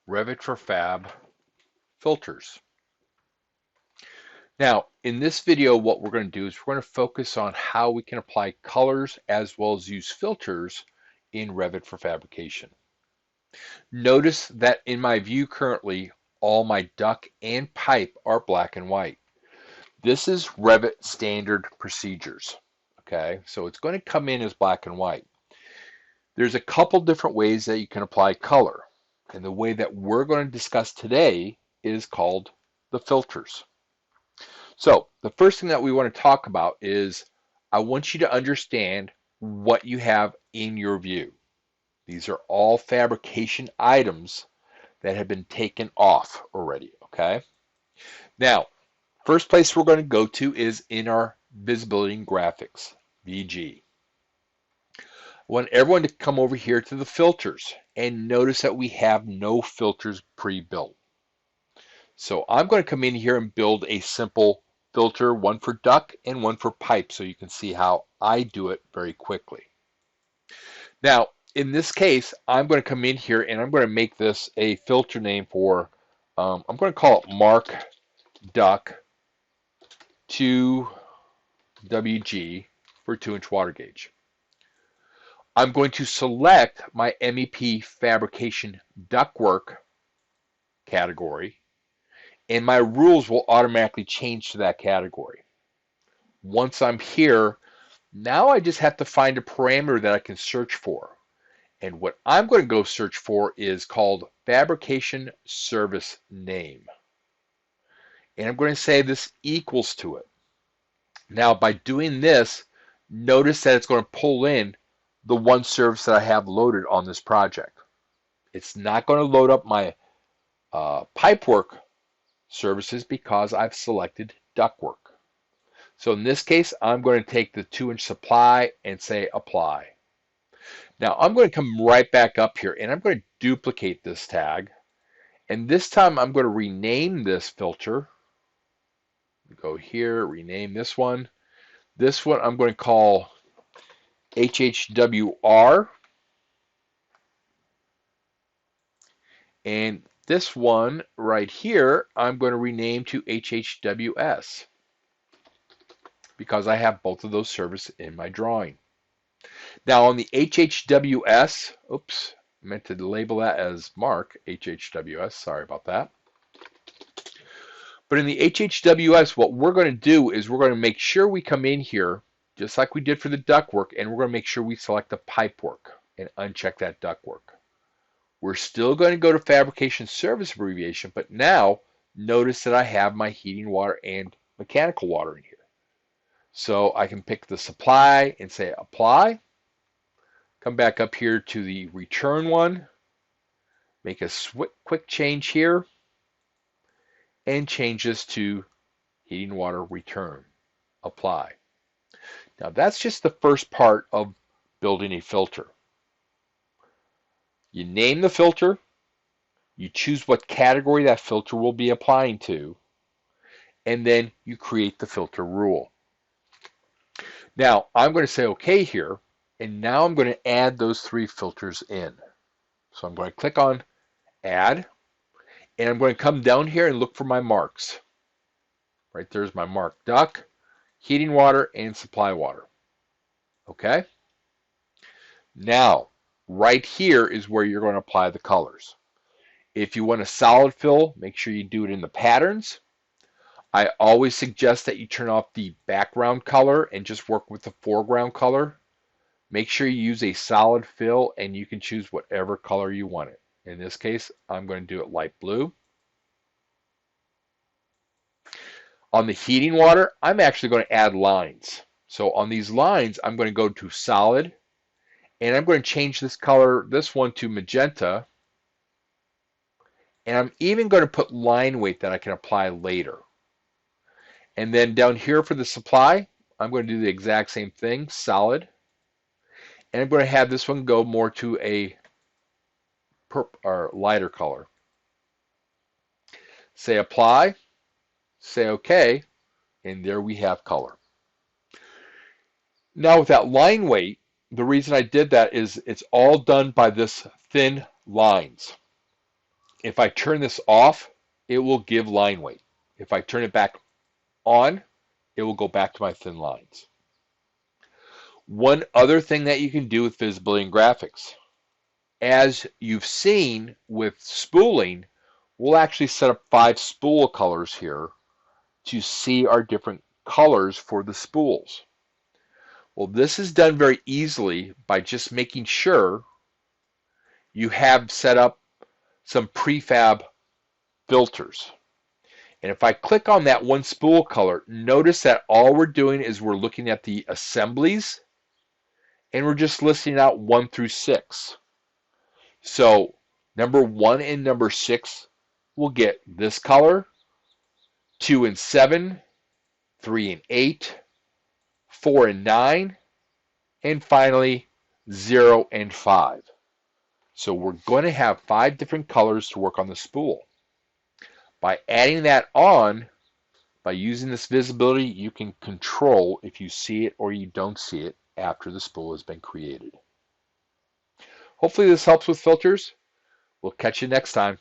Revit for Fab Filters. Now, in this video, what we're going to do is we're going to focus on how we can apply colors as well as use filters in Revit for fabrication. Notice that in my view currently, all my duct and pipe are black and white. This is Revit standard procedures. Okay, so it's going to come in as black and white. There's a couple different ways that you can apply color. And the way that we're going to discuss today is called the filters. So the first thing that we want to talk about is I want you to understand what you have in your view. These are all fabrication items that have been taken off already, okay? Now, first place we're going to go to is in our visibility and graphics, VG. I want everyone to come over here to the filters and notice that we have no filters pre-built. So I'm going to come in here and build a simple filter, one for duct and one for pipe, so you can see how I do it very quickly. Now, in this case, I'm going to come in here and I'm going to make this a filter name for, I'm going to call it Mark Duct 2WG for 2-inch water gauge. I'm going to select my MEP fabrication ductwork category, and my rules will automatically change to that category. Once I'm here, now I just have to find a parameter that I can search for. And what I'm going to go search for is called fabrication service name. And I'm going to say this equals to it. Now by doing this, notice that it's going to pull in the one service that I have loaded on this project. It's not going to load up my pipework services because I've selected ductwork. So in this case, I'm going to take the 2-inch supply and say apply. Now I'm going to come right back up here and I'm going to duplicate this tag. And this time I'm going to rename this filter. Go here, rename this one. This one I'm going to call HHWR. And this one right here, I'm going to rename to HHWS because I have both of those services in my drawing. Now on the HHWS, oops, I meant to label that as Mark, HHWS, sorry about that. But in the HHWS, what we're going to do is we're going to make sure we come in here, just like we did for the ductwork, and we're going to make sure we select the pipework and uncheck that ductwork. We're still going to go to fabrication service abbreviation, but now notice that I have my heating water and mechanical water in here. So I can pick the supply and say apply. Come back up here to the return one. Make a quick change here and change this to heating water return. Apply. Now that's just the first part of building a filter. You name the filter, you choose what category that filter will be applying to, and then you create the filter rule. Now, I'm going to say OK here, and now I'm going to add those 3 filters in. So I'm going to click on Add, and I'm going to come down here and look for my marks. Right there's my mark duct, heating water, and supply water. Okay? Now, right here is where you're going to apply the colors. If you want a solid fill, make sure you do it in the patterns. I always suggest that you turn off the background color and just work with the foreground color. Make sure you use a solid fill and you can choose whatever color you want it. In this case, I'm going to do it light blue. On the heating water, I'm actually going to add lines. So on these lines, I'm going to go to solid, and I'm going to change this color, this one to magenta. And I'm even going to put line weight that I can apply later. And then down here for the supply, I'm going to do the exact same thing, solid. And I'm going to have this one go more to a or lighter color. Say apply, say OK, and there we have color. Now with that line weight, the reason I did that is it's all done by this thin lines. If I turn this off, it will give line weight. If I turn it back on, it will go back to my thin lines. One other thing that you can do with visibility and graphics, as you've seen with spooling, we'll actually set up 5 spool colors here to see our different colors for the spools. Well, this is done very easily by just making sure you have set up some prefab filters. And if I click on that one spool color, notice that all we're doing is we're looking at the assemblies and we're just listing out 1 through 6. So number 1 and number 6 will get this color, 2 and 7, 3 and 8, 4 and 9, and finally 0 and 5. So we're going to have 5 different colors to work on the spool. By adding that on, by using this visibility, you can control if you see it or you don't see it after the spool has been created. Hopefully this helps with filters. We'll catch you next time.